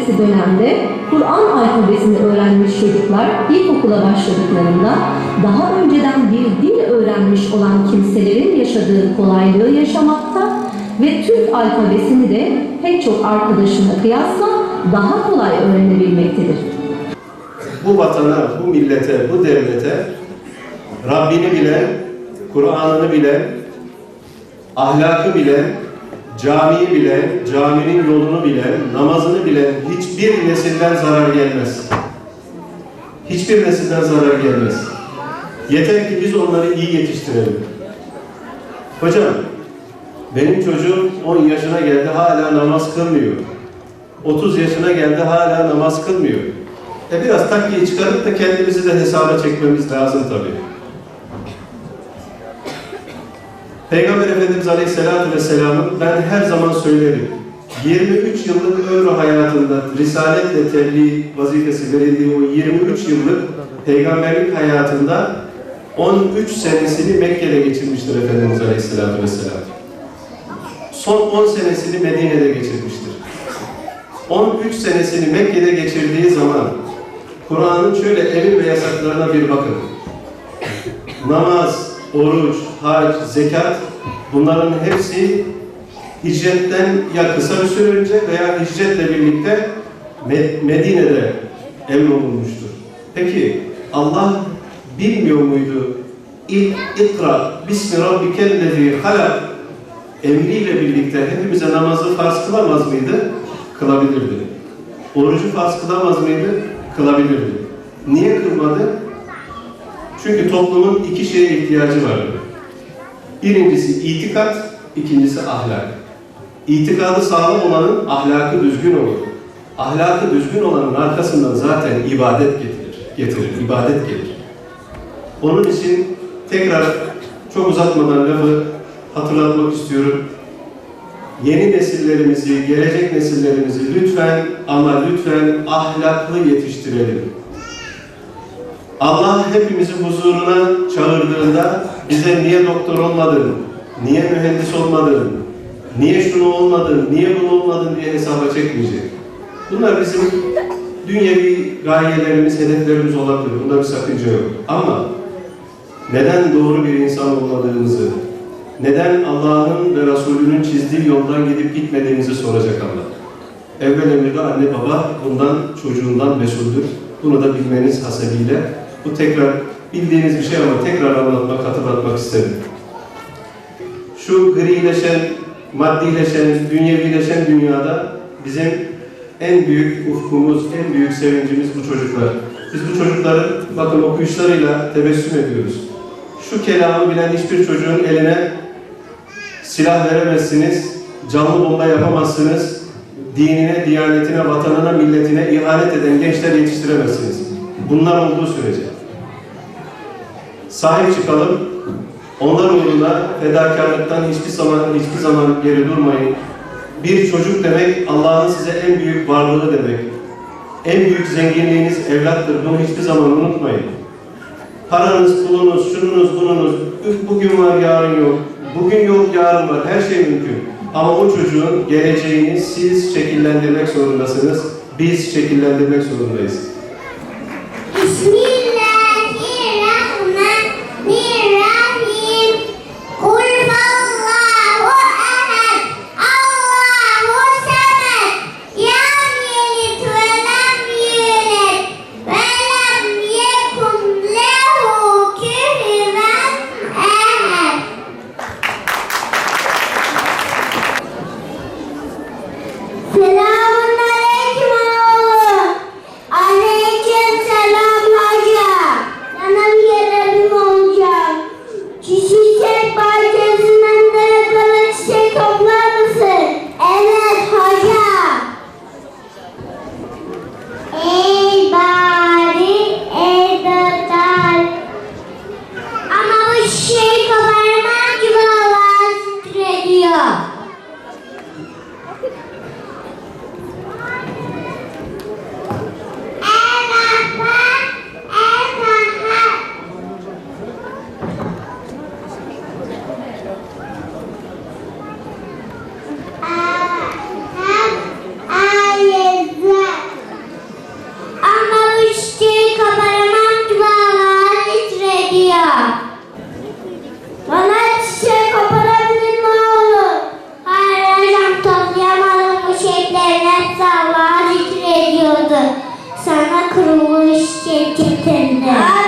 öncesi dönemde Kur'an alfabesini öğrenmiş çocuklar ilkokula başladıklarında daha önceden bir dil öğrenmiş olan kimselerin yaşadığı kolaylığı yaşamakta ve Türk alfabesini de pek çok arkadaşına kıyasla daha kolay öğrenebilmektedir. Bu vatana, bu millete, bu devlete Rabbini bilen, Kur'an'ını bilen, ahlakı bilen, camiyi bilen, caminin yolunu bilen, namazını bilen hiçbir nesilden zarar gelmez. Hiçbir nesilden zarar gelmez. Yeter ki biz onları iyi yetiştirelim. Hocam, benim çocuğum 10 yaşına geldi hala namaz kılmıyor. 30 yaşına geldi hala namaz kılmıyor. Biraz takviye çıkarıp da kendimizi de hesaba çekmemiz lazım tabii. Peygamber Efendimiz Aleyhisselatü Vesselam'ın ben her zaman söylerim. 23 yıllık ömrü hayatında risaletle tebliğ vazifesi verildiği o 23 yıllık peygamberlik hayatında 13 senesini Mekke'de geçirmiştir Efendimiz Aleyhisselatü Vesselam. Son 10 senesini Medine'de geçirmiştir. 13 senesini Mekke'de geçirdiği zaman Kur'an'ın şöyle emir ve yasaklarına bir bakın. Namaz, oruç, hac, zekat bunların hepsi hicretten ya kısa bir süre önce veya hicretle birlikte Medine'de emrolunmuştur. Peki Allah bilmiyor muydu? İkra bismi rabbikellezî halak emriyle birlikte hepimize namazı farz kılamaz mıydı? Kılabilirdi. Orucu farz kılamaz mıydı? Kılabilirdi. Niye kılmadı? Çünkü toplumun iki şeye ihtiyacı vardı. Birincisi itikat, ikincisi ahlak. İtikadı sağlam olanın ahlakı düzgün olur. Ahlakı düzgün olanın arkasından zaten ibadet getirir, ibadet gelir. Onun için tekrar çok uzatmadan lafı hatırlatmak istiyorum. Yeni nesillerimizi, gelecek nesillerimizi lütfen ama lütfen ahlaklı yetiştirelim. Allah hepimizi huzuruna çağırdığında bize niye doktor olmadın, niye mühendis olmadın, niye şunu olmadın, niye bunu olmadın diye hesaba çekmeyecek. Bunlar bizim dünyevi gayelerimiz, hedeflerimiz olabilir. Bunda bir sakınca yok. Ama neden doğru bir insan olmadığımızı, neden Allah'ın ve Resulünün çizdiği yoldan gidip gitmediğimizi soracak Allah. Evvel emirde anne baba bundan çocuğundan mesuldür. Bunu da bilmeniz hasebiyle bu tekrar bildiğiniz bir şey ama tekrar anlatmak, hatırlatmak istedim. Şu grileşen, maddileşen, dünyevileşen dünyada bizim en büyük ufkumuz, en büyük sevincimiz bu çocuklar. Biz bu çocukların bakın okuyuşlarıyla tebessüm ediyoruz. Şu kelamı bilen hiçbir çocuğun eline silah veremezsiniz, canlı bomba yapamazsınız, dinine, diyanetine, vatanına, milletine ihanet eden gençler yetiştiremezsiniz. Bunlar olduğu sürece. Sahip çıkalım, onlar uğruna fedakarlıktan hiçbir zaman geri durmayın. Bir çocuk demek, Allah'ın size en büyük varlığı demek. En büyük zenginliğiniz evlattır, bunu hiçbir zaman unutmayın. Paranız, pulunuz, şununuz, bununuz, bugün var, yarın yok. Bugün yok, yarın var, her şey mümkün. Ama o çocuğun geleceğini siz şekillendirmek zorundasınız, biz şekillendirmek zorundayız. Bismillahirrahmanirrahim. Kul huvallahu ehad. Allahu samed. Lam yelid ve lam yulad ve lam yekun lehu kufuven ehad. Selamun aleyküm oğlum. Anne şirketinde.